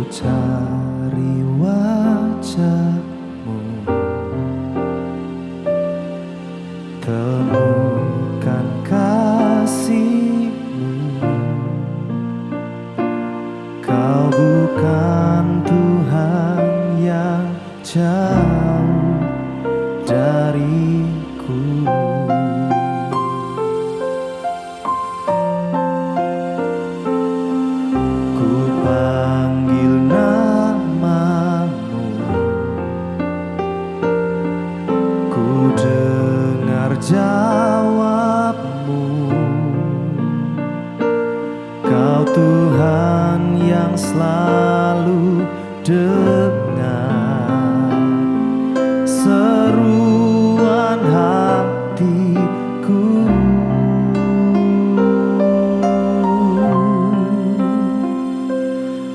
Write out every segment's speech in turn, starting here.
cari wajah-Mu, temukan kasih-Mu. Kau bukan Tuhan yang jauh dariku. Ku panggil namamu, ku dengar jawabmu. Kau Tuhan yang selalu dengar seruan hatiku.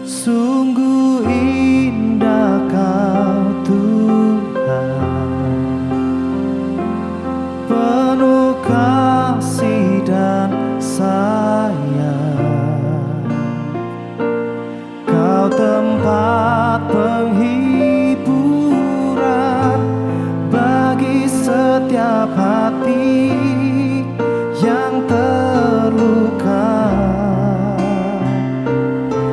Sungguh indah Kau Tuhan, penuh kasih dan sayang. Kau tempat penghiburan bagi setiap hati yang terluka.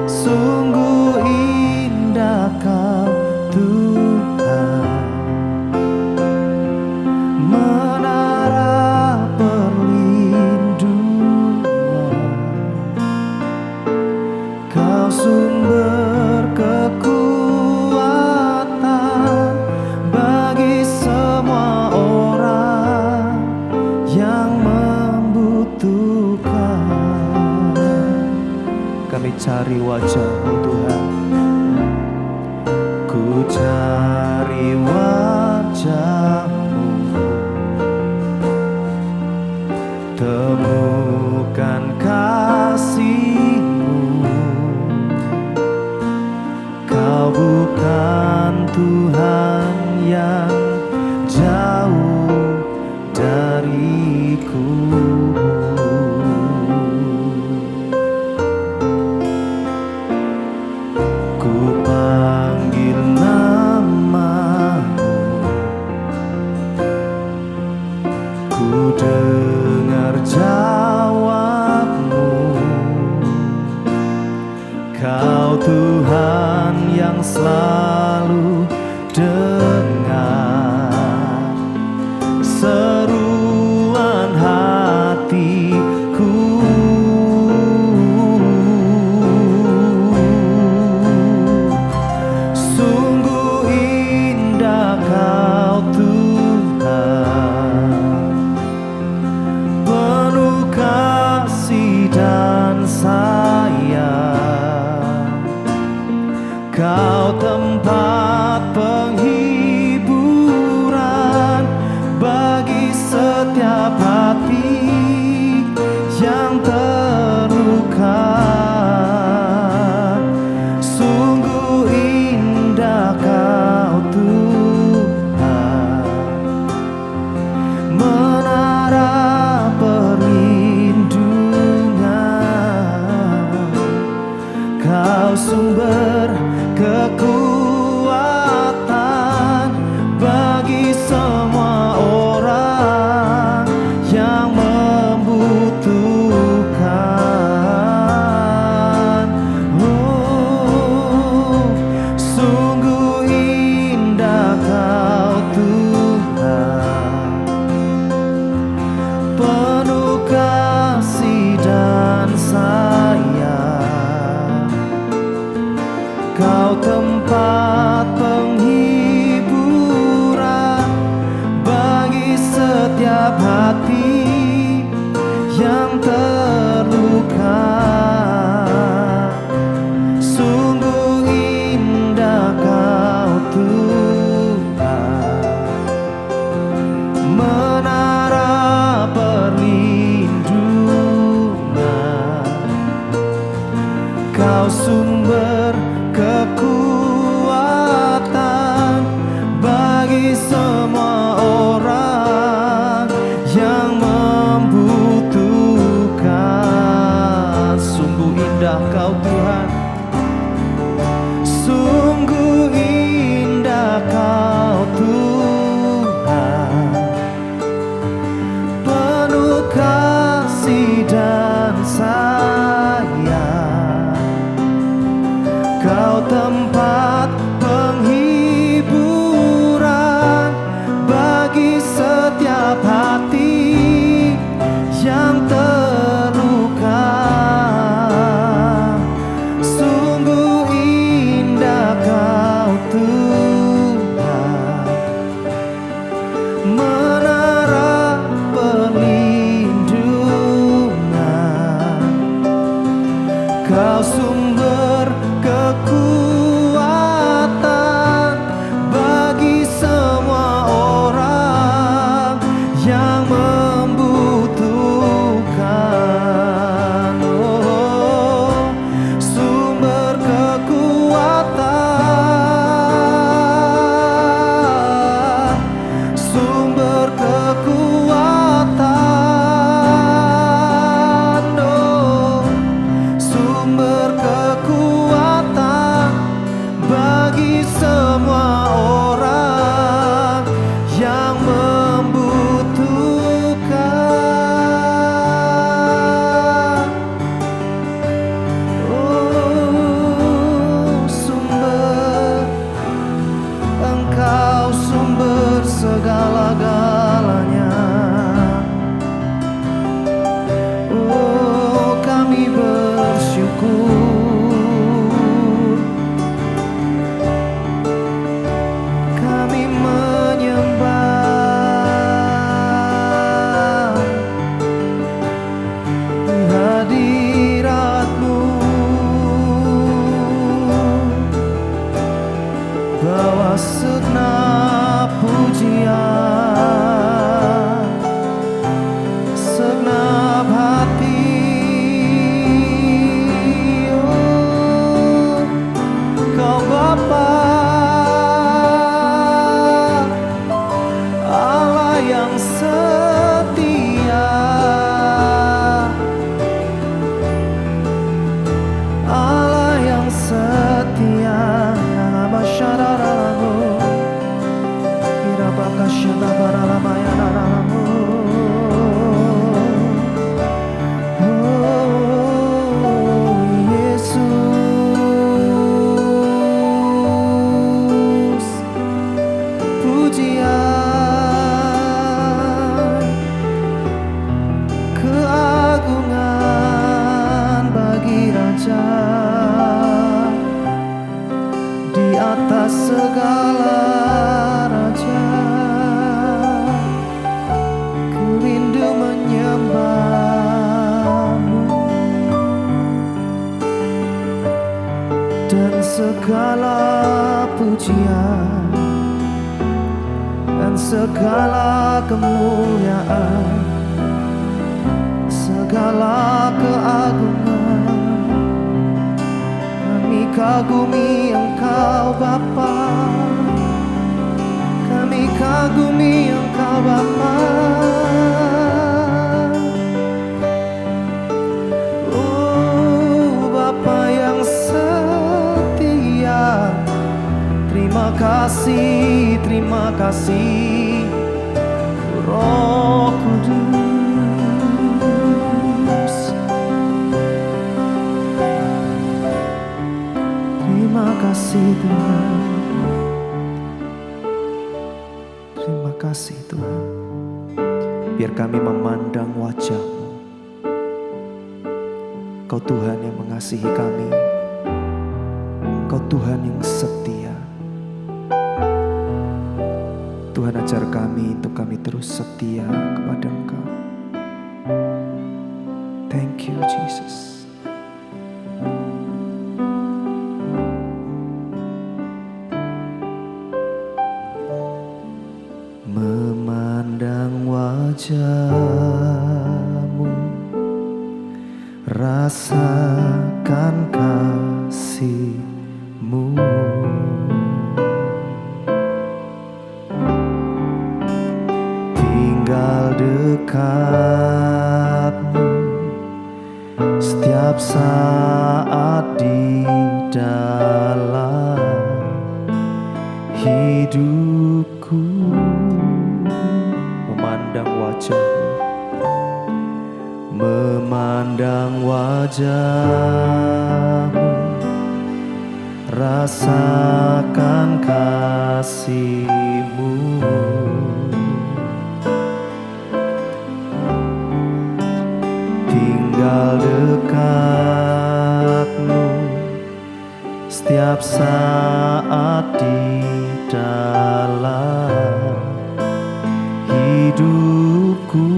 Sungguh indah Kau Tuhan, menara perlindungan. Kau sumber kekuatan bagi semua orang yang membutuhkan. Kami cari wajah-Mu Tuhan, ku cari wajah-Mu, temukan kasih-Mu. Kau bukan Tuhan yang jauh dariku. Ku panggil namamu, ku dengar jawabmu. Kau Tuhan yang selalu dengar seruan hatiku. Sungguh indah Kau Tuhan, penuh kasih dan sayang. Kau tempat penghiburan bagi setiap hati yang terluka. Sungguh indah Kau Tuhan, menara perlindungan. Kau sumber kekuatan bagi semua orang yang membutuhkan. Oh, sungguh indah Kau Tuhan, penuh kasih dan sayang. Kau tempat penghiburan bagi setiap hati yang terluka. Sungguh indah Kau Tuhan, menara perlindungan. Kau sumber kekuatan bagi semua orang yang membutuhkan. Sungguh indah Kau Tuhan, Kau sumber kekuatan bagi semua orang yang membutuhkan. Oh, sumber kekuatan, sumber kekuatan, oh, sumber kekuatan bagi semua orang yang membutuhkan. Oh, sumber, Engkau sumber segala-galanya. Oh, kami bersyukur, kami menyembah hadirat-Mu, bawa segenap pujian, segenap hati. Oh, Kau Bapa, Allah yang setia, Allah yang setia. Nalabasyararamu, irabakasyadabaralamayararamu. Oh, Yesus, pujian, keagungan bagi Raja di atas segala raja. Ku rindu menyembah-Mu, dan segala pujian dan segala kemuliaan, segala keagungan. Kami kagumi Engkau Bapa, kami kagumi Engkau Bapa. Oh, Bapa yang setia, terima kasih, terima kasih. Roh Kudus, terima kasih Tuhan, terima kasih Tuhan. Biar kami memandang wajah-Mu, Kau Tuhan yang mengasihi kami, Kau Tuhan yang setia. Tuhan, ajar kami untuk kami terus setia kepada Engkau. Thank you Jesus. Memandang wajah-Mu, rasakan kasih-Mu. Tinggal dekat-Mu setiap saat di dalam hidupku. Memandang wajah-Mu, memandang wajah-Mu, rasakan kasih-Mu. Tinggal dekat-Mu setiap saat di dalam hidupku.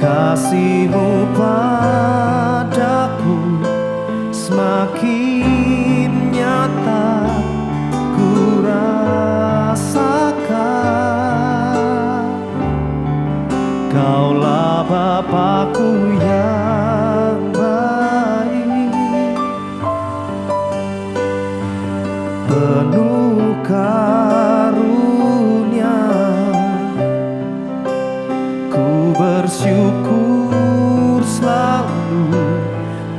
kasih-Mu padaku semakin nyata ku rasakan. Kaulah Bapa-Ku yang baik, penuh karunia. Ku bersyukur selalu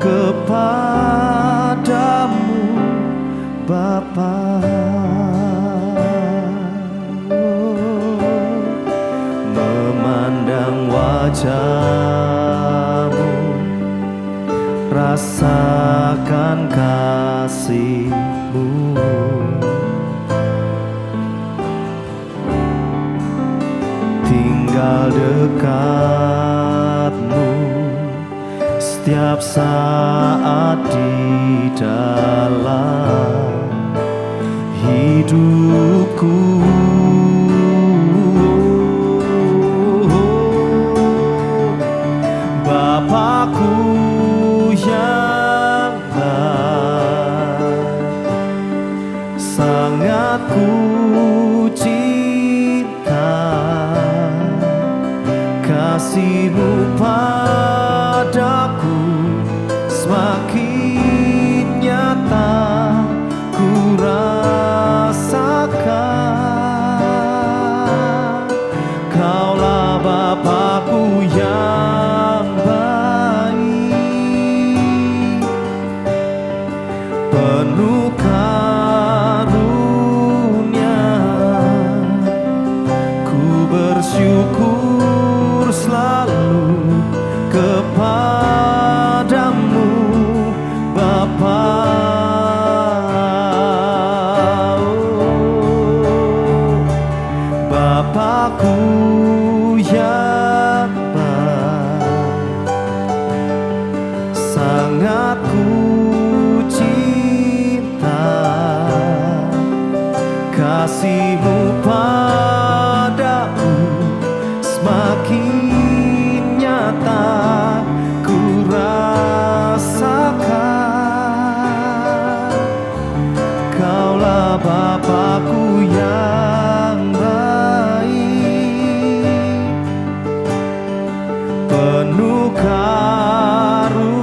kepadamu Bapa. Memandang wajah-Mu, rasakan kasih-Mu, tinggal dekat-Mu setiap saat di dalam hidupku. Bapa-Ku yang baik, sangat ku cinta. Kasih-Mu padaku semakin nyata ku rasakan. Kaulah Bapa-Ku yang baik, penuh karunia. Ku bersyukur selalu kepadamu Bapa. Bapa-Ku yang baik, sangat ku cinta. Kasih-Mu padaku semakin nyata ku rasakan. Kaulah Bapa-Ku yang baik, penuh karunia.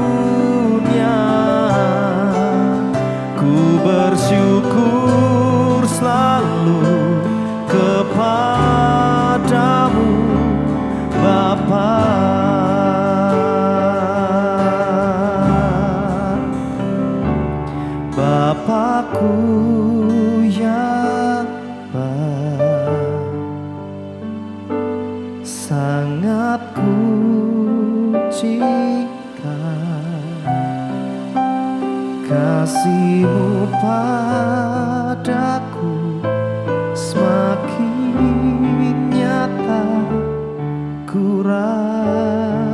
Ku bersyukur selalu kepadamu Bapa. Bapa-Ku yang baik, sangat ku cinta. Kasih-Mu padaku semakin nyata ku rasakan.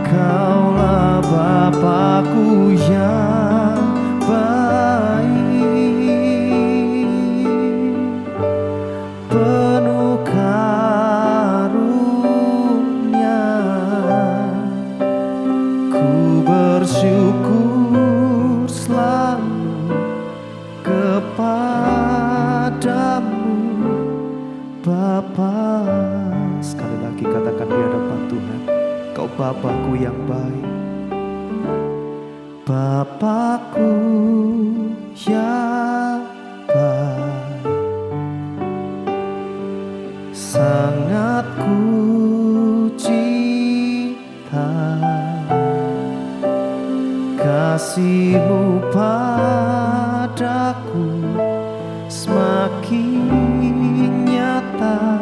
Kaulah Bapa-Ku yang baik, penuh karunia. Ku bersyukur selalu kepadamu Bapa. Sekali lagi katakan di hadapan Tuhan, Kau Bapa-Ku yang baik, Bapa-Ku yang baik, sangat ku cinta. Kasih-Mu padaku semakin nyata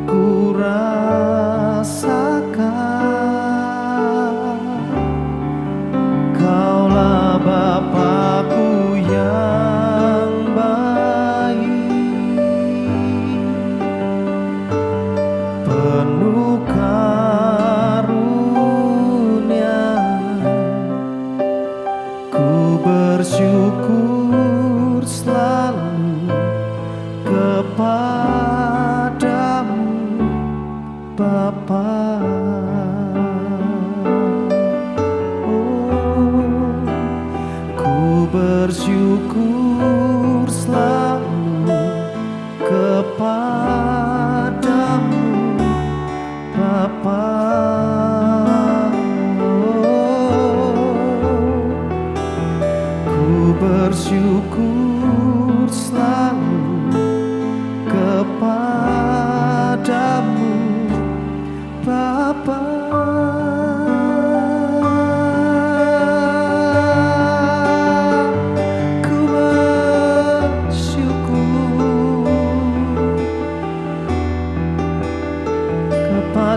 ku rasakan. Kaulah Bapa-Ku yang baik, penuh karunia. Ku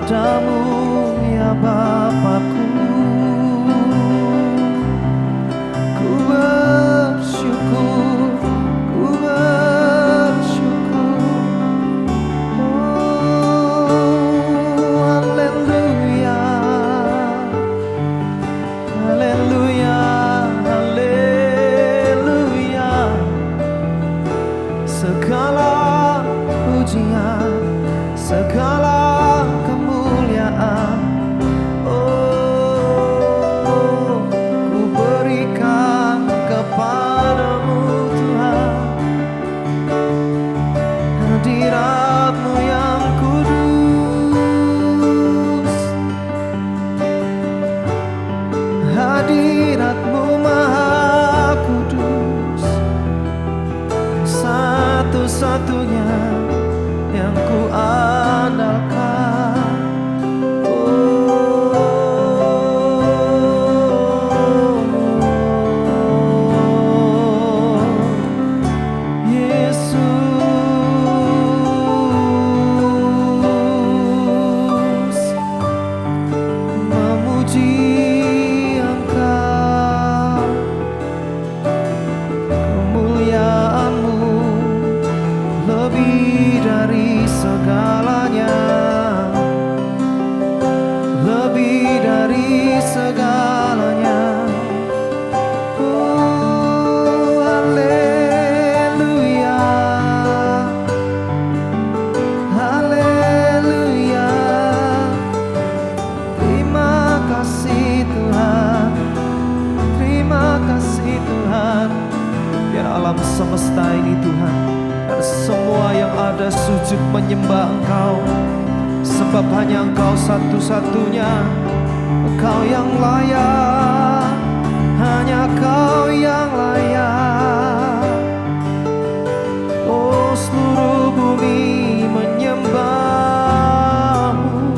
kepadamu ya Bapakku. Ku bersyukur, ku bersyukur. Oh, haleluya, haleluya, haleluya. Segala pujian, segala kemuliaan, oh, ku berikan kepadamu Tuhan. Hadirat-Mu yang kudus, hadirat-Mu maha kudus, satu-satunya yang ku andalkan. Oh, Yesus, memuji Engkau, kemuliaan-Mu lebih dari segalanya, lebih dari segalanya. Oh, haleluya, haleluya. Terima kasih Tuhan, terima kasih Tuhan. Biar alam semesta ini Tuhan, dan semua yang ada sujud menyembah Engkau, sebab hanya Engkau satu-satunya. Engkau yang layak, hanya Kau yang layak. Oh, seluruh bumi menyembah-Mu,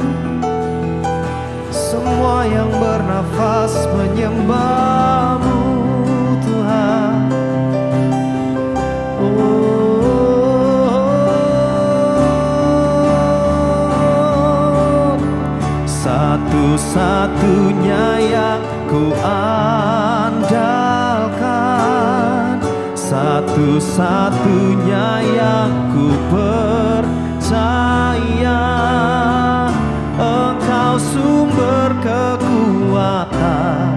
semua yang bernafas menyembah-Mu Tuhan. Satu-satunya yang ku andalkan, satu-satunya yang ku percaya. Engkau sumber kekuatan,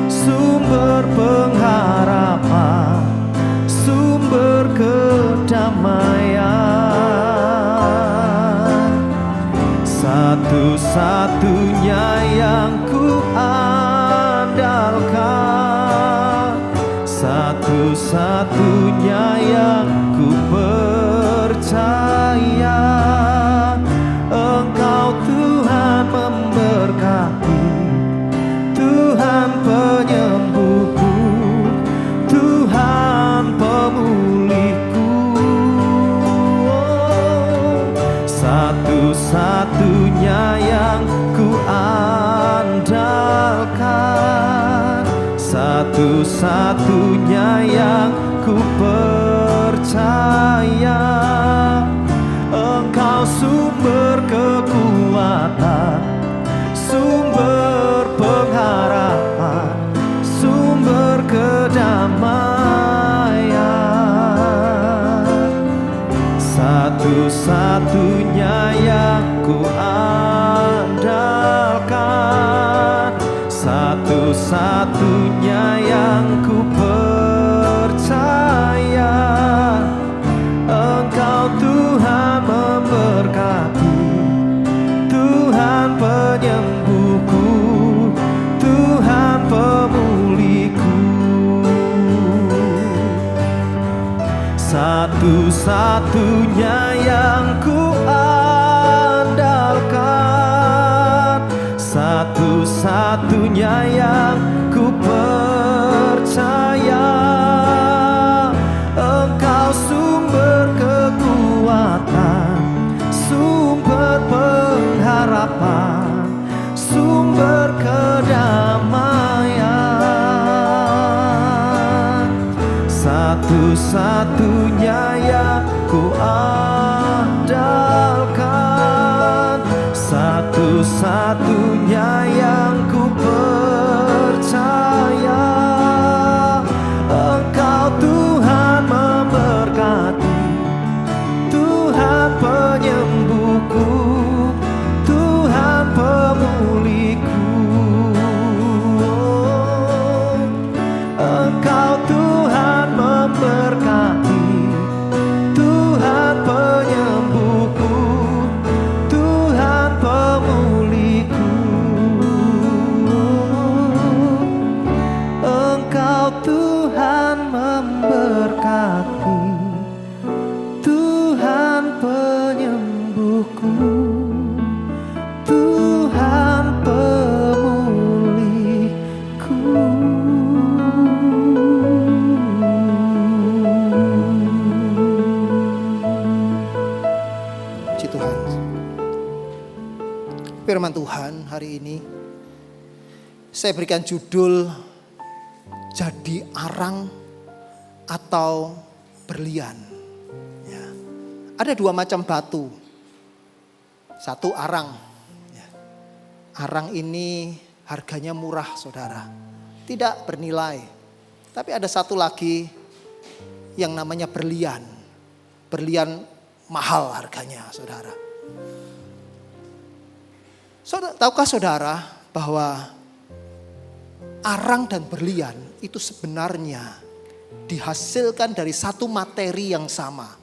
sumber pengharapan, sumber kedamaian. Satu-satunya yang ku andalkan, satu-satunya yang ku percaya. Engkau Tuhan memberkati, Tuhan penyembuhku, Tuhan pemulihku. Satu-satunya yang ku andalkan, satu-satunya yang ku percaya. Engkau sumber kekuatan, sumber pengharapan, sumber kedamaian. Satu-satunya yang ku andalkan, satu-satunya yang ku percaya. Engkau Tuhan memberkati, Tuhan penyembuhku, Tuhan pemulihku. Satu-satunya yang ku andalkan, satu-satunya yang ku percaya. Engkau sumber kekuatan, sumber pengharapan, sumber kedamaian. Satu-satunya yang ku satu-satunya yang ku percaya. Engkau Tuhan memberkati, Tuhan penyembuhku, Tuhan pemulihku. Engkau Tuhan memberkati, Tuhan penyembuhku, Tuhan pemulihku. Engkau Tuhan memberkati, Tuhan penyembuhku, Tuhan pemulihku. Puji Tuhan. Firman Tuhan hari ini saya berikan judul jadi arang atau berlian. Ya. Ada dua macam batu. Satu arang. Ya. Arang ini harganya murah, saudara. Tidak bernilai. Tapi ada satu lagi yang namanya berlian. Berlian mahal harganya, saudara. Tahukah saudara bahwa arang dan berlian itu sebenarnya dihasilkan dari satu materi yang sama.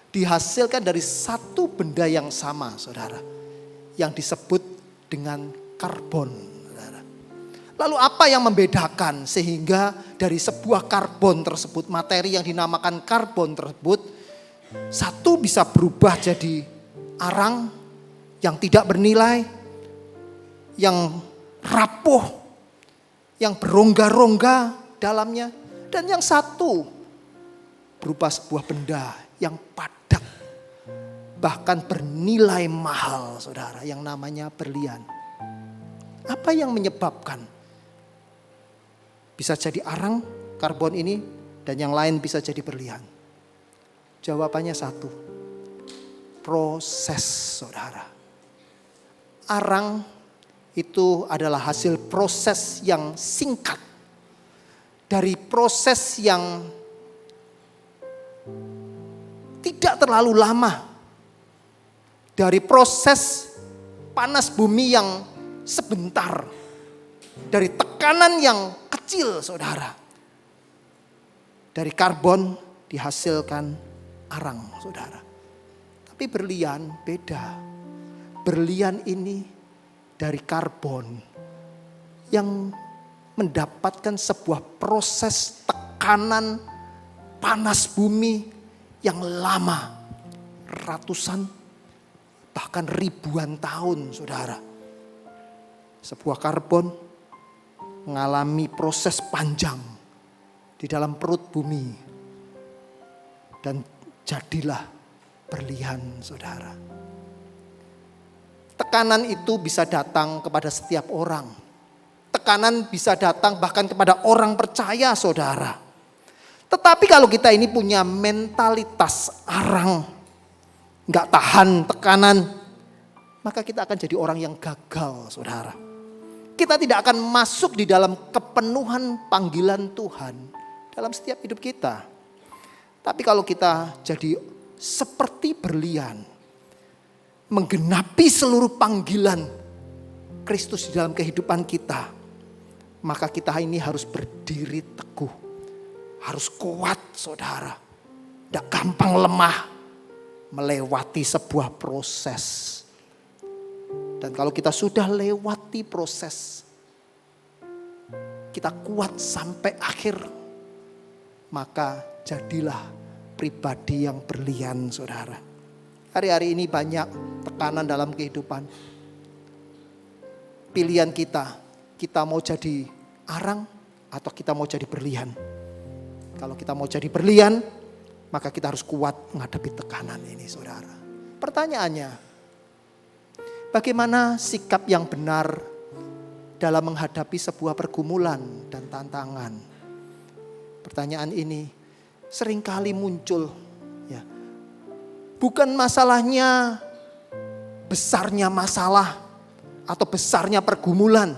Dihasilkan dari satu benda yang sama, saudara. Yang disebut dengan karbon, saudara. Lalu apa yang membedakan sehingga dari sebuah karbon tersebut, materi yang dinamakan karbon tersebut, satu bisa berubah jadi arang yang tidak bernilai, yang rapuh, yang berongga-rongga dalamnya. Dan yang satu berupa sebuah benda yang padat, bahkan bernilai mahal, saudara, yang namanya berlian. Apa yang menyebabkan bisa jadi arang karbon ini dan yang lain bisa jadi berlian? Jawabannya satu, proses, saudara. Arang itu adalah hasil proses yang singkat. Dari proses yang tidak terlalu lama. Dari proses panas bumi yang sebentar. Dari tekanan yang kecil, saudara. Dari karbon dihasilkan arang, saudara. Tapi berlian beda. Berlian ini dari karbon yang mendapatkan sebuah proses tekanan panas bumi yang lama, ratusan bahkan ribuan tahun, saudara. Sebuah karbon mengalami proses panjang di dalam perut bumi dan jadilah berlian, saudara. Tekanan itu bisa datang kepada setiap orang. Tekanan bisa datang bahkan kepada orang percaya, saudara. Tetapi kalau kita ini punya mentalitas arang, gak tahan tekanan, maka kita akan jadi orang yang gagal, saudara. Kita tidak akan masuk di dalam kepenuhan panggilan Tuhan dalam setiap hidup kita. Tapi kalau kita jadi seperti berlian, menggenapi seluruh panggilan Kristus di dalam kehidupan kita, maka kita ini harus berdiri teguh, harus kuat, saudara. Tidak gampang lemah melewati sebuah proses. Dan kalau kita sudah lewati proses, kita kuat sampai akhir, maka jadilah pribadi yang berlian, saudara. Hari-hari ini banyak tekanan dalam kehidupan. Pilihan kita mau jadi arang atau kita mau jadi berlian. Kalau kita mau jadi berlian, maka kita harus kuat menghadapi tekanan ini, saudara. Pertanyaannya, bagaimana sikap yang benar dalam menghadapi sebuah pergumulan dan tantangan? Pertanyaan ini seringkali muncul, ya. Bukan masalahnya besarnya masalah atau besarnya pergumulan.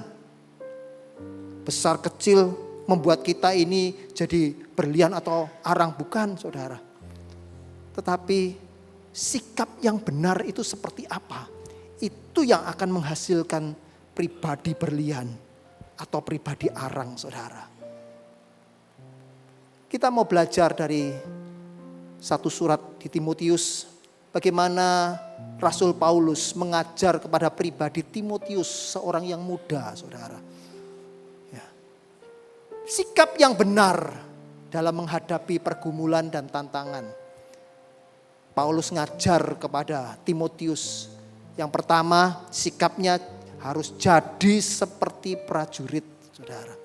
Besar kecil membuat kita ini jadi berlian atau arang, bukan saudara. Tetapi sikap yang benar itu seperti apa? Itu yang akan menghasilkan pribadi berlian atau pribadi arang, saudara. Kita mau belajar dari satu surat di Timotius, bagaimana Rasul Paulus mengajar kepada pribadi Timotius, seorang yang muda, saudara. Ya. Sikap yang benar dalam menghadapi pergumulan dan tantangan. Paulus ngajar kepada Timotius. Yang pertama, sikapnya harus jadi seperti prajurit, saudara.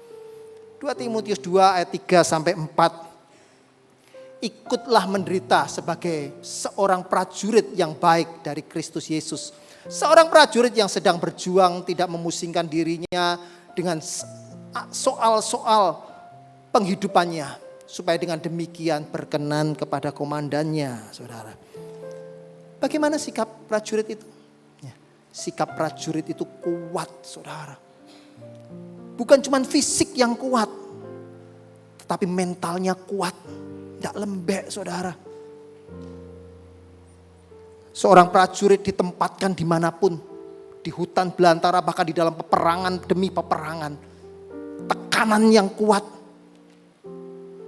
2 Timotius 2 ayat 3 sampai 4. Ikutlah menderita sebagai seorang prajurit yang baik dari Kristus Yesus. Seorang prajurit yang sedang berjuang, tidak memusingkan dirinya dengan soal-soal penghidupannya. Supaya dengan demikian berkenan kepada komandannya, saudara. Bagaimana sikap prajurit itu? Sikap prajurit itu kuat, saudara. Bukan cuma fisik yang kuat, tetapi mentalnya kuat. Tidak lembek, saudara. Seorang prajurit ditempatkan dimanapun. Di hutan belantara, bahkan di dalam peperangan demi peperangan. Tekanan yang kuat.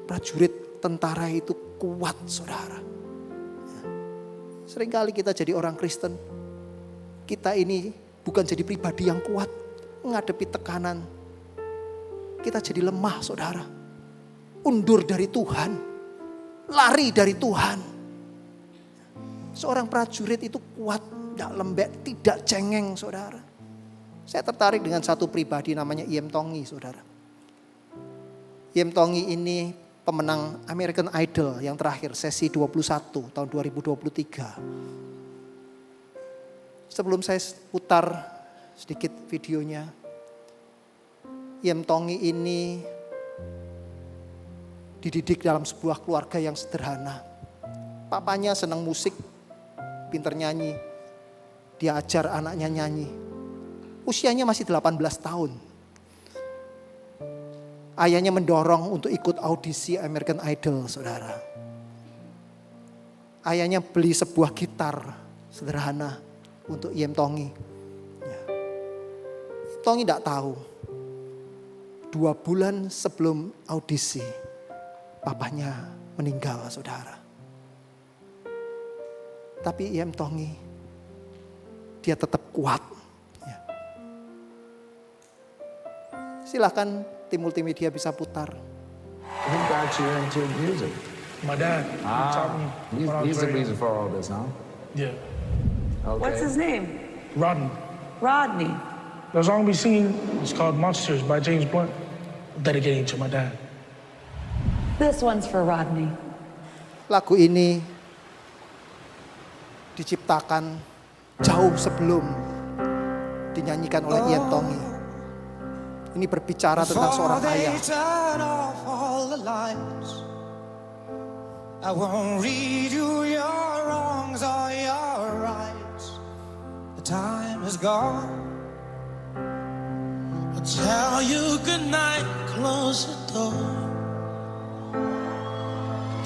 Prajurit tentara itu kuat, saudara. Seringkali kita jadi orang Kristen. Kita ini bukan jadi pribadi yang kuat. Menghadapi tekanan. Kita jadi lemah, saudara. Undur dari Tuhan. Lari dari Tuhan. Seorang prajurit itu kuat, tidak lembek, tidak cengeng, saudara. Saya tertarik dengan satu pribadi namanya Iem Tongi, saudara. Iem Tongi ini pemenang American Idol yang terakhir, sesi 21 tahun 2023. Sebelum saya putar sedikit videonya. Iem Tongi ini dididik dalam sebuah keluarga yang sederhana. Papanya senang musik, pinter nyanyi. Dia ajar anaknya nyanyi. Usianya masih 18 tahun. Ayahnya mendorong untuk ikut audisi American Idol, saudara. Ayahnya beli sebuah gitar sederhana untuk Iem Tongi. Tongi tidak tahu. 2 bulan sebelum audisi, papanya meninggal, saudara. Tapi Iem Tongi, dia tetap kuat. Ya. Silakan tim multimedia bisa putar. Who got you into music? My dad. He taught me when I was He's the very reason for all this, huh? young. Yeah. Okay. What's his name? Rodney. Rodney. The song we singing is called Monsters by James Blunt. Dedicating to my dad. This one's for Rodney. Lagu ini diciptakan jauh sebelum dinyanyikan oleh Iem Tongi. Ini berbicara tentang seorang ayah. I won't read you your wrongs or your rights. The time is gone. I'll tell you goodnight, close the door.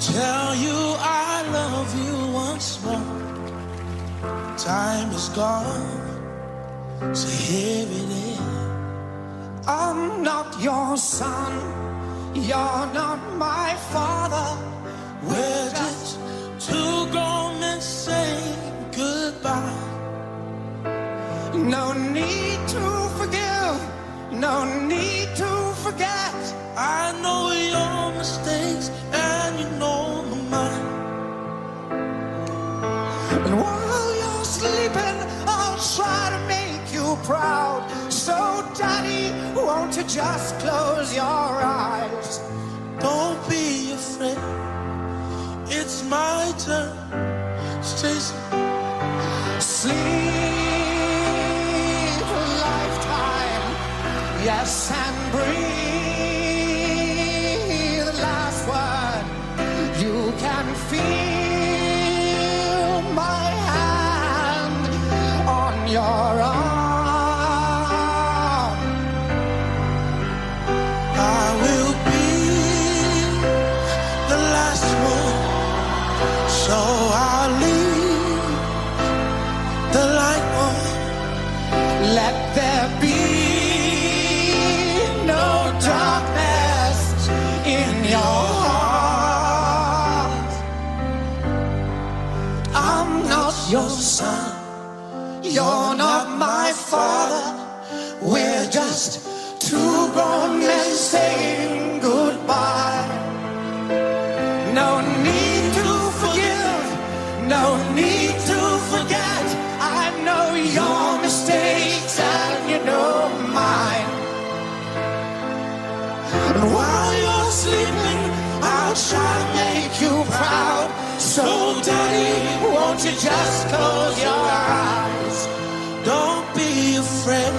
Tell you I love you once more. Time is gone, so here it is. I'm not your son, you're not my father. We're just two grown men saying goodbye. No need to forgive, no need to forget. I know your mistakes and you know my mind. And while you're sleeping, I'll try to make you proud. So daddy, won't you just close your eyes? Don't be afraid, it's my turn. Stay sleep a lifetime, yes, and breathe the last word. You can feel my hand on your arm. Let there be no darkness in your heart. I'm not your son, you're not my father. We're just two grown men saying goodbye. No need to forgive, no need to forget. I know your mistakes and you know mine. And while you're sleeping, I'll try to make you proud. So daddy, won't you just close your eyes? Don't be afraid,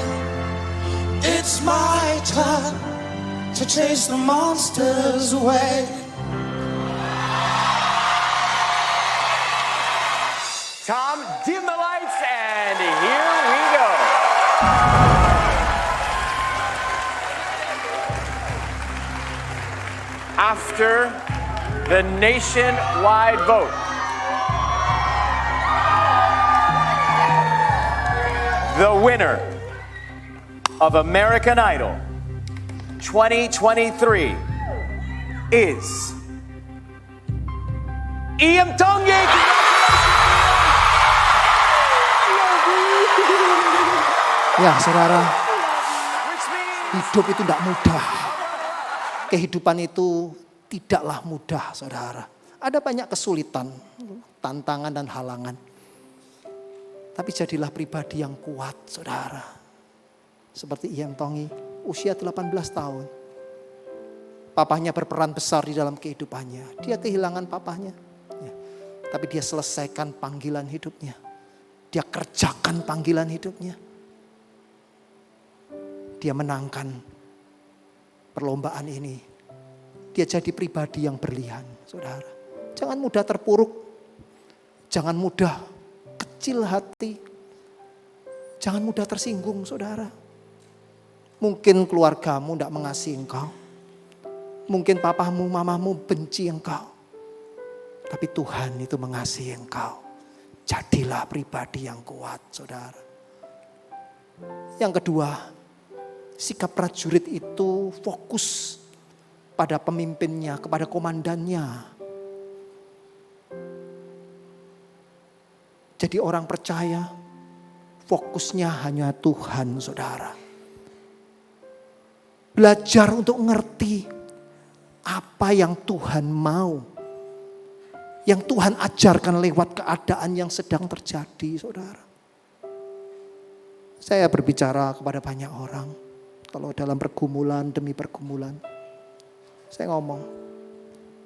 it's my turn to chase the monsters away. Tom, dim the lights, and here we go. After the nationwide vote, the winner of American Idol 2023 is Iam Tongye. Ya saudara, hidup itu tidak mudah. Kehidupan itu tidaklah mudah saudara. Ada banyak kesulitan, tantangan dan halangan. Tapi jadilah pribadi yang kuat saudara. Seperti Iam Tongye, usia 18 tahun. Papahnya berperan besar di dalam kehidupannya. Dia kehilangan papahnya. Ya. Tapi dia selesaikan panggilan hidupnya. Dia kerjakan panggilan hidupnya. Dia menangkan perlombaan ini. Dia jadi pribadi yang berlian, saudara. Jangan mudah terpuruk. Jangan mudah kecil hati. Jangan mudah tersinggung, saudara. Mungkin keluargamu tidak mengasihi engkau. Mungkin papamu, mamamu benci engkau. Tapi Tuhan itu mengasihi engkau. Jadilah pribadi yang kuat, saudara. Yang kedua, sikap prajurit itu fokus pada pemimpinnya, kepada komandannya. Jadi orang percaya, fokusnya hanya Tuhan, saudara. Belajar untuk ngerti apa yang Tuhan mau. Yang Tuhan ajarkan lewat keadaan yang sedang terjadi, saudara. Saya berbicara kepada banyak orang. Kalau dalam pergumulan demi pergumulan. Saya ngomong,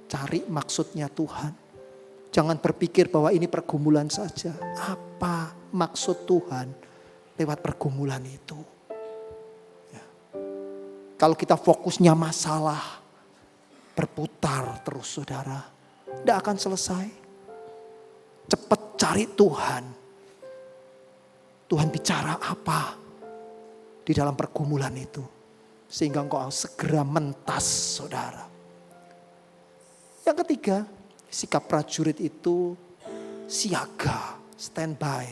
cari maksudnya Tuhan. Jangan berpikir bahwa ini pergumulan saja. Apa maksud Tuhan lewat pergumulan itu? Ya. Kalau kita fokusnya masalah, berputar terus saudara. Tidak akan selesai. Cepat cari Tuhan. Tuhan bicara apa di dalam pergumulan itu. Sehingga engkau segera mentas saudara. Yang ketiga, sikap prajurit itu siaga, standby.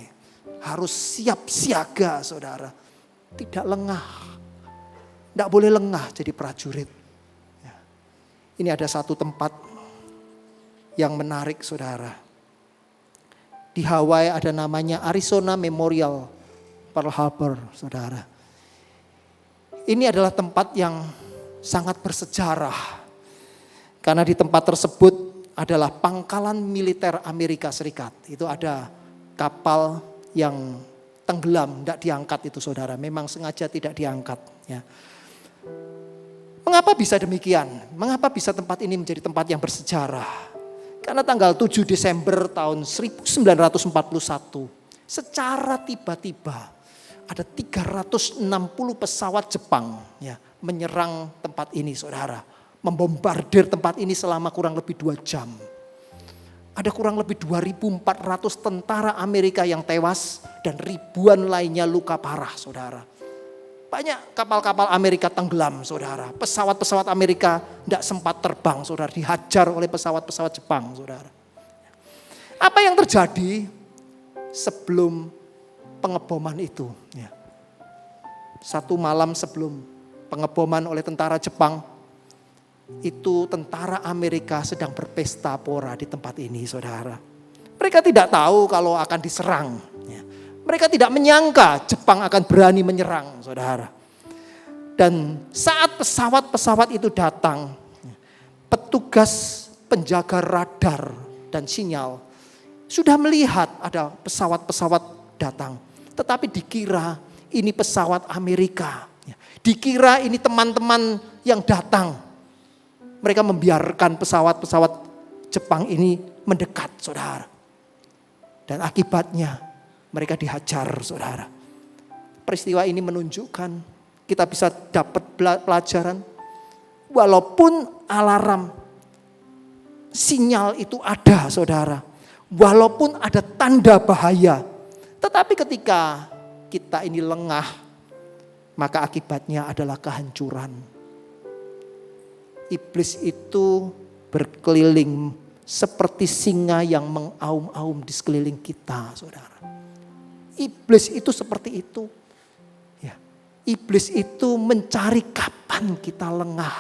Harus siap siaga saudara. Tidak lengah. Tidak boleh lengah jadi prajurit. Ya. Ini ada satu tempat yang menarik saudara. Di Hawaii ada namanya Arizona Memorial Pearl Harbor saudara. Ini adalah tempat yang sangat bersejarah. Karena di tempat tersebut adalah pangkalan militer Amerika Serikat. Itu ada kapal yang tenggelam, tidak diangkat itu saudara. Memang sengaja tidak diangkat. Ya. Mengapa bisa demikian? Mengapa bisa tempat ini menjadi tempat yang bersejarah? Karena tanggal 7 Desember tahun 1941, secara tiba-tiba ada 360 pesawat Jepang ya, menyerang tempat ini saudara. Membombardir tempat ini selama kurang lebih 2 jam. Ada kurang lebih 2.400 tentara Amerika yang tewas dan ribuan lainnya luka parah saudara. Banyak kapal-kapal Amerika tenggelam saudara. Pesawat-pesawat Amerika tidak sempat terbang saudara. Dihajar oleh pesawat-pesawat Jepang saudara. Apa yang terjadi sebelum pengeboman itu? Ya. Satu malam sebelum pengeboman oleh tentara Jepang, itu tentara Amerika sedang berpesta pora di tempat ini, saudara. Mereka tidak tahu kalau akan diserang. Mereka tidak menyangka Jepang akan berani menyerang, saudara. Dan saat pesawat-pesawat itu datang, petugas penjaga radar dan sinyal sudah melihat ada pesawat-pesawat datang. Tetapi dikira ini pesawat Amerika. Dikira ini teman-teman yang datang. Mereka membiarkan pesawat-pesawat Jepang ini mendekat, saudara. Dan akibatnya mereka dihajar, saudara. Peristiwa ini menunjukkan kita bisa dapat pelajaran. Walaupun alarm sinyal itu ada, saudara. Walaupun ada tanda bahaya. Tetapi ketika kita ini lengah, maka akibatnya adalah kehancuran. Iblis itu berkeliling seperti singa yang mengaum-aum di sekeliling kita, saudara. Iblis itu seperti itu. Ya. Iblis itu mencari kapan kita lengah.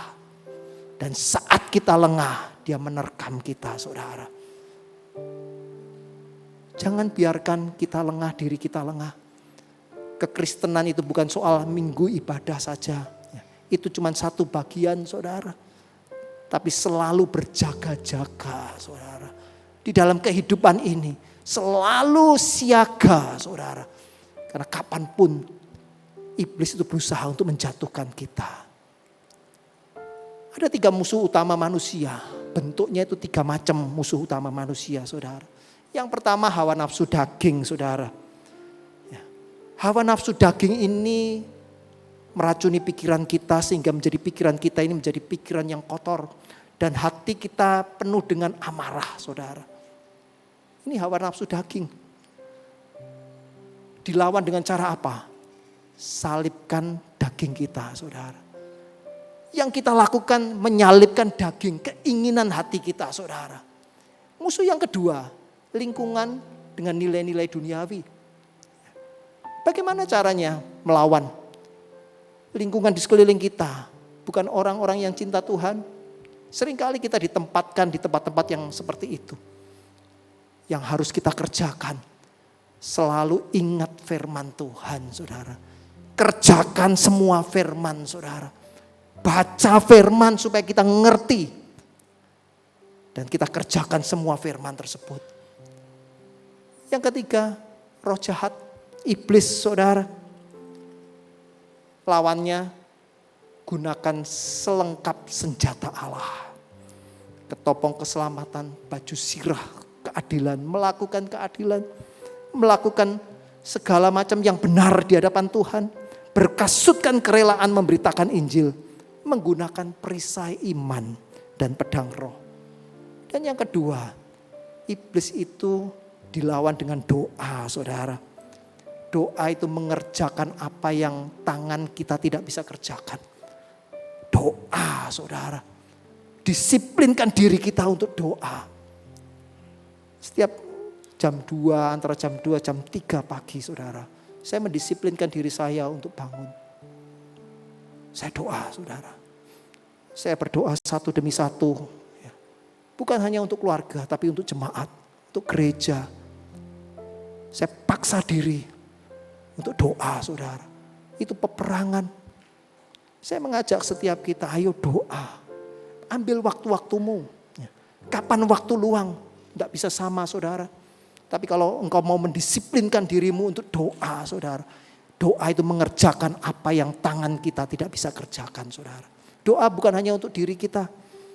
Dan saat kita lengah, dia menerkam kita, saudara. Jangan biarkan kita lengah, diri kita lengah. Kekristenan itu bukan soal minggu ibadah saja. Itu cuma satu bagian, saudara. Tapi selalu berjaga-jaga, saudara. Di dalam kehidupan ini selalu siaga, saudara. Karena kapanpun iblis itu berusaha untuk menjatuhkan kita. Ada 3 musuh utama manusia. Bentuknya itu 3 macam musuh utama manusia, saudara. Yang pertama hawa nafsu daging, saudara. Hawa nafsu daging ini meracuni pikiran kita sehingga menjadi pikiran kita ini menjadi pikiran yang kotor. Dan hati kita penuh dengan amarah, saudara. Ini hawa nafsu daging. Dilawan dengan cara apa? Salibkan daging kita, saudara. Yang kita lakukan menyalibkan daging, keinginan hati kita, saudara. Musuh yang kedua, lingkungan dengan nilai-nilai duniawi. Bagaimana caranya melawan? Lingkungan di sekeliling kita bukan orang-orang yang cinta Tuhan. Seringkali kita ditempatkan di tempat-tempat yang seperti itu. Yang harus kita kerjakan. Selalu ingat firman Tuhan, saudara. Kerjakan semua firman, saudara. Baca firman supaya kita ngerti. Dan kita kerjakan semua firman tersebut. Yang ketiga, roh jahat, iblis, saudara. Lawannya, gunakan selengkap senjata Allah. Ketopong keselamatan, baju sirah keadilan, melakukan keadilan. Melakukan segala macam yang benar di hadapan Tuhan. Berkasutkan kerelaan memberitakan Injil. Menggunakan perisai iman dan pedang roh. Dan yang kedua, iblis itu dilawan dengan doa, saudara. Doa itu mengerjakan apa yang tangan kita tidak bisa kerjakan. Doa, saudara. Disiplinkan diri kita untuk doa. Setiap jam 2, antara jam 2, jam 3 pagi, saudara. Saya mendisiplinkan diri saya untuk bangun. Saya doa, saudara. Saya berdoa satu demi satu. Bukan hanya untuk keluarga, tapi untuk jemaat, untuk gereja. Saya paksa diri untuk doa, saudara. Itu peperangan. Saya mengajak setiap kita, ayo doa. Ambil waktu-waktumu. Kapan waktu luang? Tidak bisa sama, saudara. Tapi kalau engkau mau mendisiplinkan dirimu untuk doa, saudara. Doa itu mengerjakan apa yang tangan kita tidak bisa kerjakan, saudara. Doa bukan hanya untuk diri kita,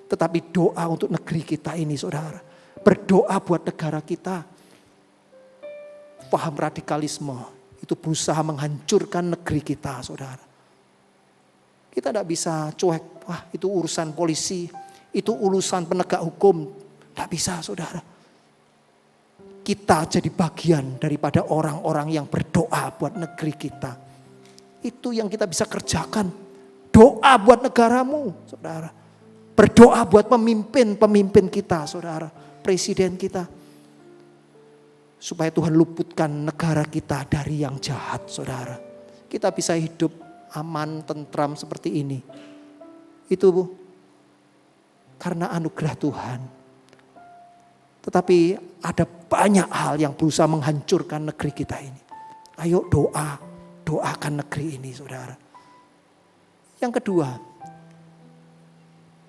tetapi doa untuk negeri kita ini, saudara. Berdoa buat negara kita. Paham radikalisme itu berusaha menghancurkan negeri kita, saudara. Kita tidak bisa cuek, wah itu urusan polisi, itu urusan penegak hukum. Tidak bisa, saudara. Kita jadi bagian daripada orang-orang yang berdoa buat negeri kita. Itu yang kita bisa kerjakan. Doa buat negaramu, saudara. Berdoa buat pemimpin kita, saudara. Presiden kita. Supaya Tuhan luputkan negara kita dari yang jahat, saudara. Kita bisa hidup aman, tentram seperti ini. Itu karena anugerah Tuhan. Tetapi ada banyak hal yang berusaha menghancurkan negeri kita ini. Ayo doakan negeri ini, saudara. Yang kedua,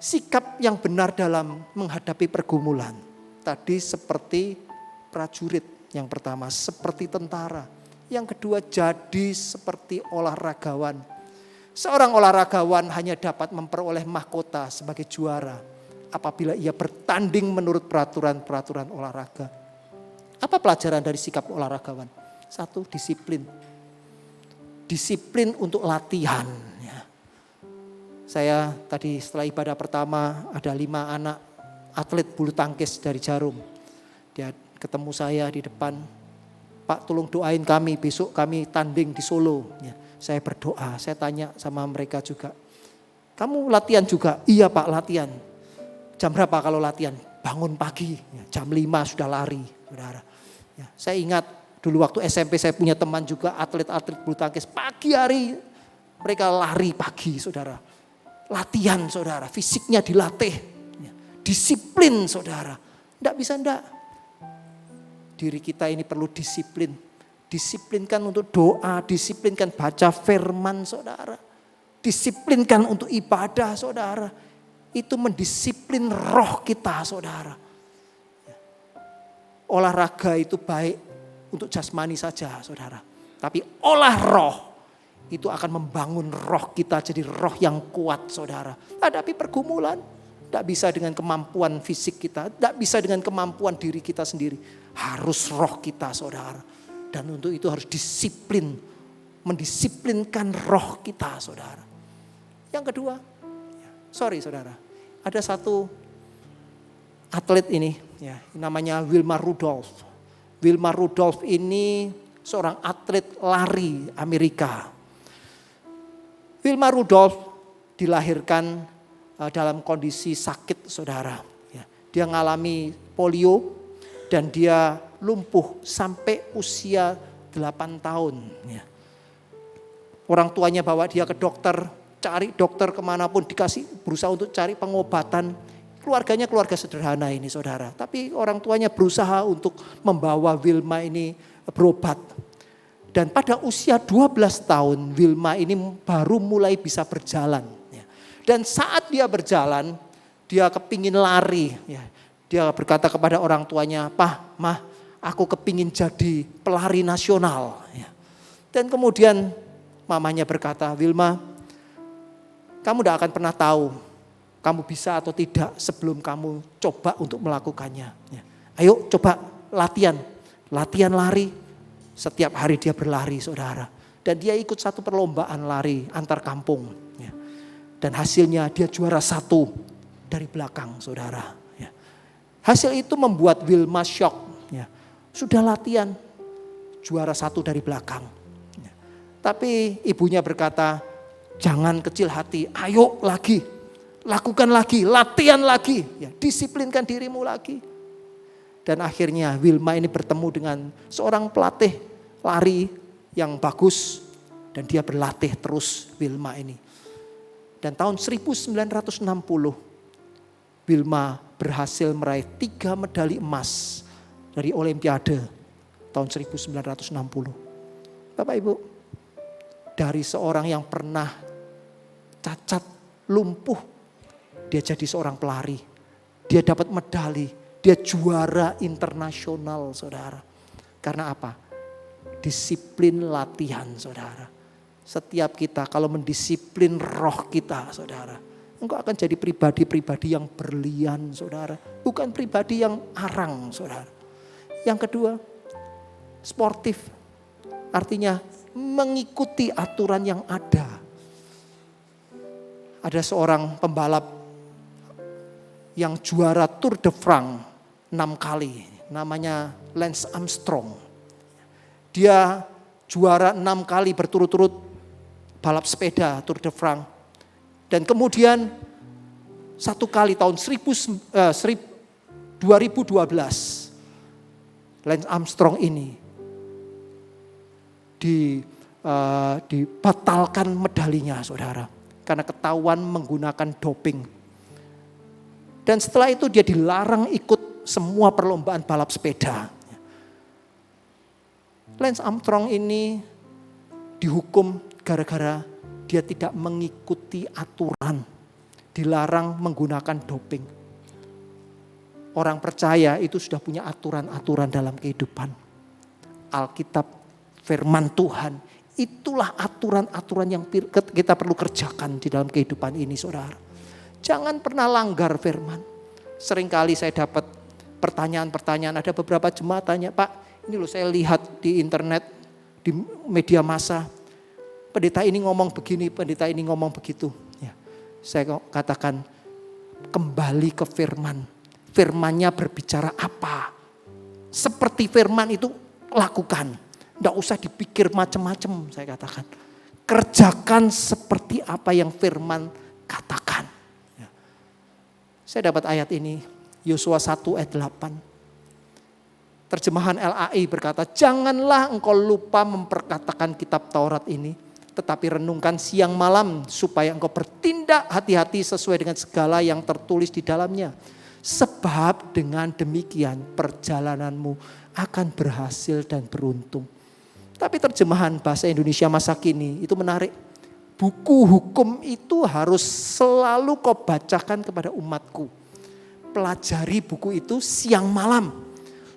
sikap yang benar dalam menghadapi pergumulan. Tadi seperti prajurit, yang pertama seperti tentara. Yang kedua jadi seperti olahragawan. Seorang olahragawan hanya dapat memperoleh mahkota sebagai juara apabila ia bertanding menurut peraturan-peraturan olahraga. Apa pelajaran dari sikap olahragawan? Satu, disiplin. Disiplin untuk latihan. Saya tadi setelah ibadah pertama ada 5 anak atlet bulu tangkis dari Jarum. Dia ketemu saya di depan, Pak tolong doain kami, besok kami tanding di Solo. Saya berdoa, saya tanya sama mereka juga. Kamu latihan juga? Iya Pak, latihan. Jam berapa kalau latihan? Bangun pagi, jam 5 sudah lari, saudara. Saya ingat dulu waktu SMP saya punya teman juga atlet-atlet bulu tangkis. Pagi hari mereka lari pagi, saudara. Latihan, saudara. Fisiknya dilatih. Disiplin, saudara. Tidak bisa enggak. Diri kita ini perlu disiplin. Disiplinkan untuk doa, disiplinkan baca firman, saudara. Disiplinkan untuk ibadah, saudara. Itu mendisiplin roh kita, saudara. Olahraga itu baik untuk jasmani saja, saudara. Tapi olah roh itu akan membangun roh kita jadi roh yang kuat, saudara. Hadapi pergumulan, tidak bisa dengan kemampuan fisik kita, tidak bisa dengan kemampuan diri kita sendiri. Harus roh kita, saudara. Dan untuk itu harus disiplin, mendisiplinkan roh kita, saudara. Yang kedua, saudara, ada satu atlet ini, ya, namanya Wilma Rudolph. Wilma Rudolph ini seorang atlet lari Amerika. Wilma Rudolph dilahirkan dalam kondisi sakit, saudara. Ya, dia mengalami polio dan dia lumpuh sampai usia 8 tahun. Ya. Orang tuanya bawa dia ke dokter, cari dokter kemanapun, berusaha untuk cari pengobatan. Keluarganya keluarga sederhana ini, saudara. Tapi orang tuanya berusaha untuk membawa Wilma ini berobat. Dan pada usia 12 tahun Wilma ini baru mulai bisa berjalan. Dan saat dia berjalan, dia kepingin lari. Dia berkata kepada orang tuanya, "Pah, Mah, aku kepingin jadi pelari nasional." Dan kemudian mamanya berkata, "Wilma, kamu tidak akan pernah tahu kamu bisa atau tidak sebelum kamu coba untuk melakukannya. Ayo coba latihan lari." Setiap hari dia berlari, saudara. Dan dia ikut satu perlombaan lari antar kampung. Dan hasilnya dia juara 1 dari belakang, saudara. Hasil itu membuat Wilma shock. Sudah latihan, juara 1 dari belakang. Tapi ibunya berkata, "Jangan kecil hati, ayo lagi, lakukan lagi, latihan lagi, disiplinkan dirimu lagi." Dan akhirnya Wilma ini bertemu dengan seorang pelatih lari yang bagus. Dan dia berlatih terus Wilma ini. Dan tahun 1960 Wilma berhasil meraih 3 medali emas dari Olimpiade tahun 1960. Bapak Ibu, dari seorang yang pernah cacat, lumpuh, dia jadi seorang pelari. Dia dapat medali. Dia juara internasional, saudara. Karena apa? Disiplin latihan, saudara. Setiap kita kalau mendisiplin roh kita, saudara, engkau akan jadi pribadi-pribadi yang berlian, saudara. Bukan pribadi yang arang, saudara. Yang kedua, sportif. Artinya mengikuti aturan yang ada. Ada seorang pembalap yang juara Tour de France 6 kali. Namanya Lance Armstrong. Dia juara 6 kali berturut-turut balap sepeda Tour de France. Dan kemudian 1 kali tahun 2012 Lance Armstrong ini dibatalkan medalinya saudara. Karena ketahuan menggunakan doping. Dan setelah itu dia dilarang ikut semua perlombaan balap sepeda. Lance Armstrong ini dihukum gara-gara dia tidak mengikuti aturan. Dilarang menggunakan doping. Orang percaya itu sudah punya aturan-aturan dalam kehidupan. Alkitab, firman Tuhan, itulah aturan-aturan yang kita perlu kerjakan di dalam kehidupan ini saudara. Jangan pernah langgar firman. Seringkali saya dapat pertanyaan-pertanyaan, ada beberapa jemaat tanya, Pak ini loh saya lihat di internet, di media massa, pendeta ini ngomong begini, pendeta ini ngomong begitu. Ya, saya katakan kembali ke firman. Firmannya berbicara apa? Seperti firman itu lakukan. Tidak usah dipikir macam-macam saya katakan. Kerjakan seperti apa yang firman katakan. Ya. Saya dapat ayat ini, Yosua 1 ayat 8. Terjemahan LAI berkata, janganlah engkau lupa memperkatakan kitab Taurat ini, tetapi renungkan siang malam supaya engkau bertindak hati-hati sesuai dengan segala yang tertulis di dalamnya. Sebab dengan demikian perjalananmu akan berhasil dan beruntung. Tapi terjemahan bahasa Indonesia masa kini itu menarik. Buku hukum itu harus selalu kau bacakan kepada umatku. Pelajari buku itu siang malam.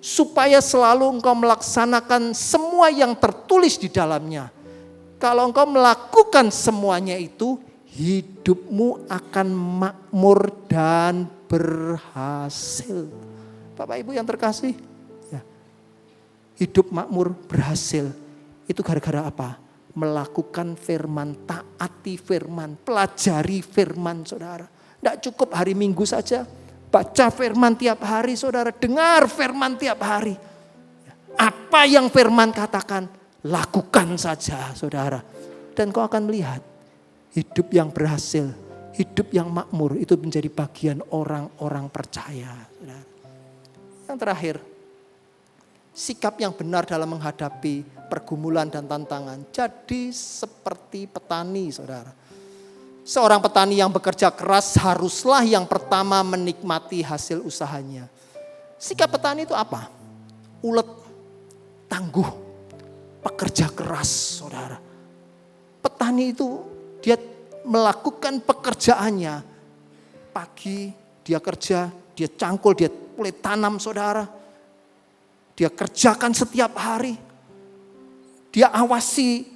Supaya selalu engkau melaksanakan semua yang tertulis di dalamnya. Kalau engkau melakukan semuanya itu, hidupmu akan makmur dan berhasil. Bapak Ibu yang terkasih, ya, hidup makmur berhasil. Itu gara-gara apa? Melakukan firman, taati firman, pelajari firman saudara. Tidak cukup hari Minggu saja. Baca firman tiap hari saudara, dengar firman tiap hari. Apa yang firman katakan, lakukan saja saudara. Dan kau akan melihat hidup yang berhasil, hidup yang makmur itu menjadi bagian orang-orang percaya. Saudara. Yang terakhir, sikap yang benar dalam menghadapi pergumulan dan tantangan. Jadi seperti petani saudara. Seorang petani yang bekerja keras haruslah yang pertama menikmati hasil usahanya. Sikap petani itu apa? Ulet, tangguh, pekerja keras saudara. Petani itu dia melakukan pekerjaannya. Pagi dia kerja, dia cangkul, dia mulai tanam saudara. Dia kerjakan setiap hari. Dia awasi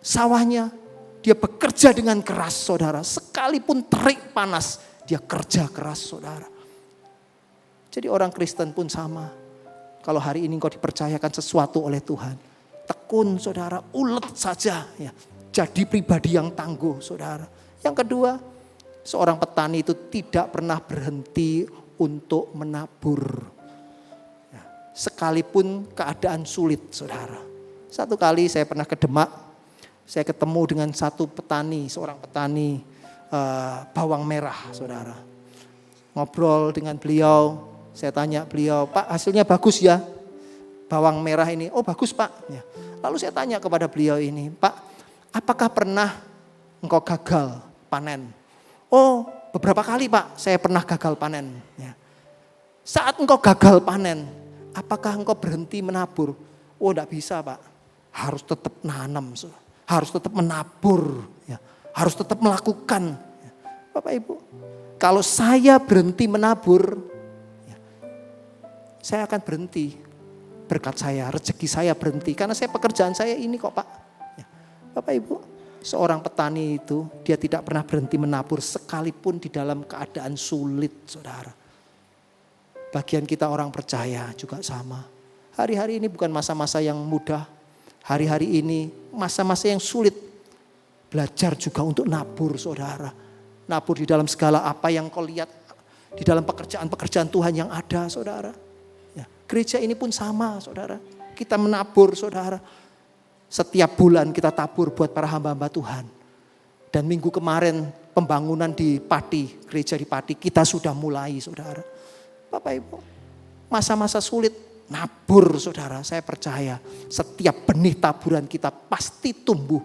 sawahnya. Dia bekerja dengan keras saudara. Sekalipun terik panas, dia kerja keras saudara. Jadi orang Kristen pun sama. Kalau hari ini kau dipercayakan sesuatu oleh Tuhan. Tekun saudara, ulet saja. Ya. Jadi pribadi yang tangguh saudara. Yang kedua, seorang petani itu tidak pernah berhenti untuk menabur. Ya. Sekalipun keadaan sulit saudara. Satu kali saya pernah ke Demak. Saya ketemu dengan satu petani, seorang petani bawang merah saudara. Ngobrol dengan beliau, saya tanya beliau, Pak hasilnya bagus ya bawang merah ini? Oh bagus Pak. Ya. Lalu saya tanya kepada beliau ini, Pak apakah pernah engkau gagal panen? Oh beberapa kali Pak saya pernah gagal panen. Ya. Saat engkau gagal panen, apakah engkau berhenti menabur? Oh enggak bisa Pak, harus tetap nanam saudara. Harus tetap menabur, ya. Harus tetap melakukan. Ya. Bapak Ibu, kalau saya berhenti menabur, ya, saya akan berhenti. Berkat saya, rezeki saya berhenti. Karena saya pekerjaan saya ini kok Pak. Ya. Bapak Ibu, seorang petani itu dia tidak pernah berhenti menabur sekalipun di dalam keadaan sulit saudara. Bagian kita orang percaya juga sama. Hari-hari ini bukan masa-masa yang mudah. Hari-hari ini masa-masa yang sulit. Belajar juga untuk nabur saudara. Nabur di dalam segala apa yang kau lihat. Di dalam pekerjaan-pekerjaan Tuhan yang ada saudara. Ya, gereja ini pun sama saudara. Kita menabur saudara. Setiap bulan kita tabur buat para hamba-hamba Tuhan. Dan minggu kemarin pembangunan di Pati. Gereja di Pati kita sudah mulai saudara. Bapak Ibu. Masa-masa sulit Nabur saudara, saya percaya setiap benih taburan kita pasti tumbuh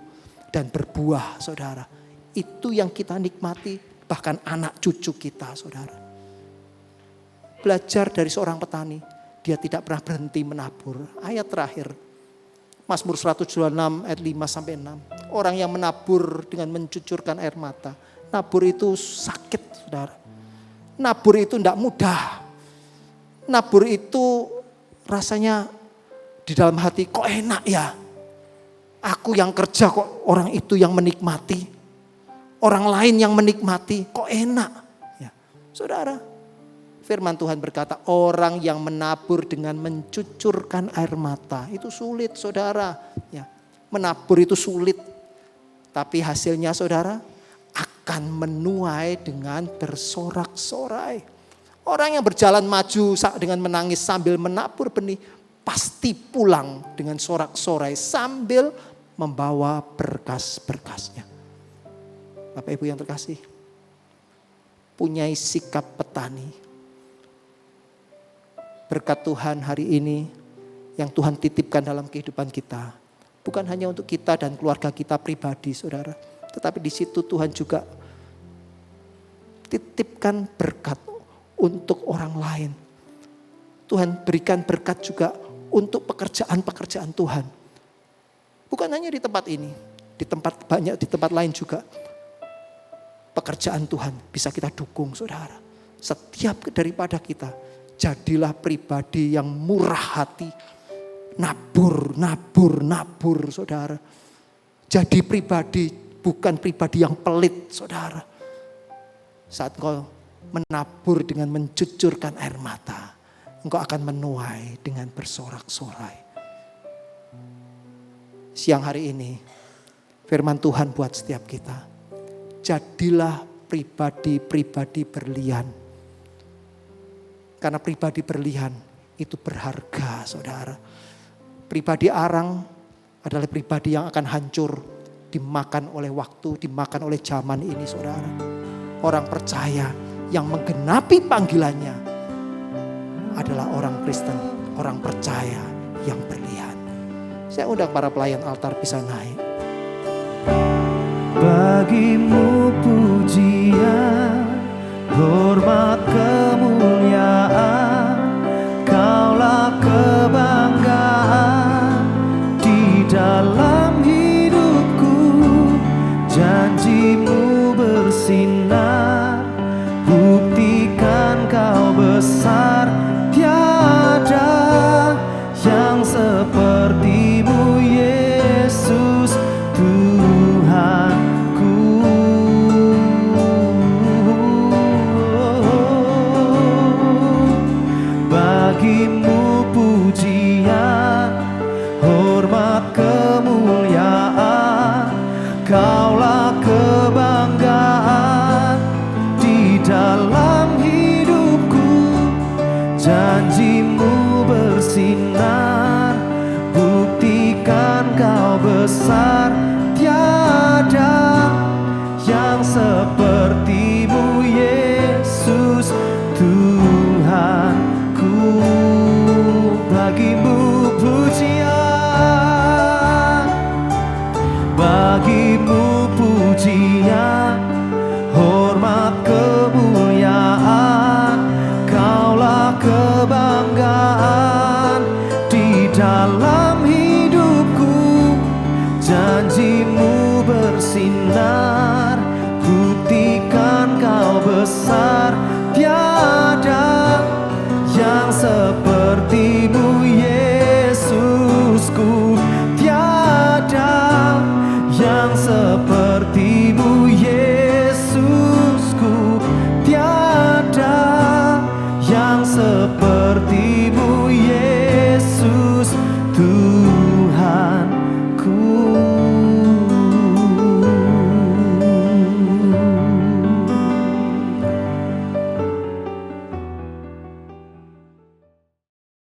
dan berbuah saudara. Itu yang kita nikmati, bahkan anak cucu kita saudara. Belajar dari seorang petani, dia tidak pernah berhenti menabur. Ayat terakhir, Mazmur 126 ayat 5-6. Orang yang menabur dengan mencucurkan air mata. Nabur itu sakit saudara. Nabur itu tidak mudah. Nabur itu rasanya di dalam hati kok enak ya. Aku yang kerja kok orang itu yang menikmati. Orang lain yang menikmati kok enak. Ya, saudara, firman Tuhan berkata orang yang menabur dengan mencucurkan air mata. Itu sulit saudara. Ya, menabur itu sulit. Tapi hasilnya saudara akan menuai dengan bersorak-sorai. Orang yang berjalan maju dengan menangis sambil menabur benih pasti pulang dengan sorak-sorai sambil membawa berkas-berkasnya. Bapak Ibu yang terkasih, punyai sikap petani. Berkat Tuhan hari ini yang Tuhan titipkan dalam kehidupan kita. Bukan hanya untuk kita dan keluarga kita pribadi saudara. Tetapi di situ Tuhan juga titipkan berkat untuk orang lain. Tuhan berikan berkat juga untuk pekerjaan-pekerjaan Tuhan. Bukan hanya di tempat ini, di tempat lain juga. Pekerjaan Tuhan bisa kita dukung saudara. Setiap daripada kita, jadilah pribadi yang murah hati. Nabur saudara. Jadi pribadi, bukan pribadi yang pelit saudara. Saat kau menabur dengan mencucurkan air mata, engkau akan menuai dengan bersorak-sorai. Siang hari ini, firman Tuhan buat setiap kita. Jadilah pribadi-pribadi berlian. Karena pribadi berlian itu berharga saudara. Pribadi arang adalah pribadi yang akan hancur, dimakan oleh waktu, dimakan oleh zaman ini saudara. Orang percaya yang menggenapi panggilannya adalah orang Kristen, orang percaya yang berlian. Saya undang para pelayan altar bisa naik. Bagimu pujian, hormat, kemuliaan, Kaulah kebanggaan di dalam hidupku. Janjimu bersinar, buktikan Kau besar, tiada yang sepertimu Yesus Tuhanku. Bagimu pujian, hormat, kemuliaan, Kaulah kebanggaan di dalam hidupku. Janjimu bersinar, buktikan Kau besar, tiada yang sepertimu Yesus Tuhanku. Bagimu pujian, bagimu pujian, hormat, kemuliaan, Kaulah kebanggaan di dalam hidupku. Janjimu bersinar, buktikan Kau besar,